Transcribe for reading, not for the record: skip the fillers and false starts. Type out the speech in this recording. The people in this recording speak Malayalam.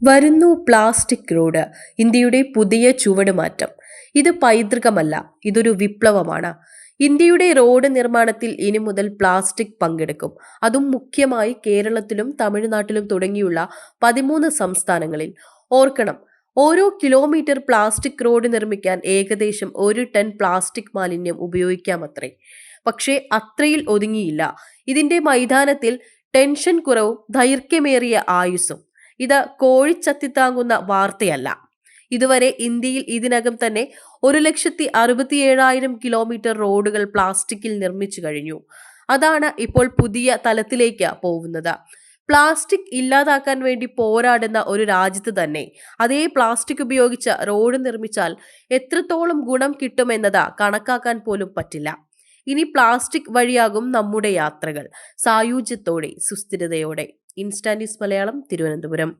വരുന്നു പ്ലാസ്റ്റിക് റോഡ്, ഇന്ത്യയുടെ പുതിയ ചുവടുമാറ്റം. ഇത് പൈതൃകമല്ല, ഇതൊരു വിപ്ലവമാണ്. ഇന്ത്യയുടെ റോഡ് നിർമ്മാണത്തിൽ ഇനി മുതൽ പ്ലാസ്റ്റിക് പങ്കെടുക്കും. അതും മുഖ്യമായി കേരളത്തിലും തമിഴ്നാട്ടിലും തുടങ്ങിയുള്ള 13 സംസ്ഥാനങ്ങളിൽ. ഓർക്കണം, ഓരോ കിലോമീറ്റർ പ്ലാസ്റ്റിക് റോഡ് നിർമ്മിക്കാൻ ഏകദേശം 1 ടൺ പ്ലാസ്റ്റിക് മാലിന്യം ഉപയോഗിക്കാമത്രേ. പക്ഷേ അത്രയിൽ ഒതുങ്ങിയില്ല. ഇതിന്റെ മൈതാനത്തിൽ ടെൻഷൻ കുറവും ദൈർഘ്യമേറിയ ആയുസ്സും. ഇത് കോഴിച്ചത്തിത്താങ്ങുന്ന വാർത്തയല്ല. ഇതുവരെ ഇന്ത്യയിൽ ഇതിനകം തന്നെ 1,67,000 കിലോമീറ്റർ റോഡുകൾ പ്ലാസ്റ്റിക്കിൽ നിർമ്മിച്ചു കഴിഞ്ഞു. അതാണ് ഇപ്പോൾ പുതിയ തലത്തിലേക്ക് പോകുന്നത്. പ്ലാസ്റ്റിക് ഇല്ലാതാക്കാൻ വേണ്ടി പോരാടുന്ന ഒരു രാജ്യത്ത് തന്നെ അതേ പ്ലാസ്റ്റിക് ഉപയോഗിച്ച് റോഡ് നിർമ്മിച്ചാൽ എത്രത്തോളം ഗുണം കിട്ടുമെന്നത് കണക്കാക്കാൻ പോലും പറ്റില്ല. ഇനി പ്ലാസ്റ്റിക് വഴിയാകും നമ്മുടെ യാത്രകൾ, സായുജ്യത്തോടെ, സുസ്ഥിരതയോടെ. ഇൻസ്റ്റാന്റിസ് മലയാളം, തിരുവനന്തപുരം.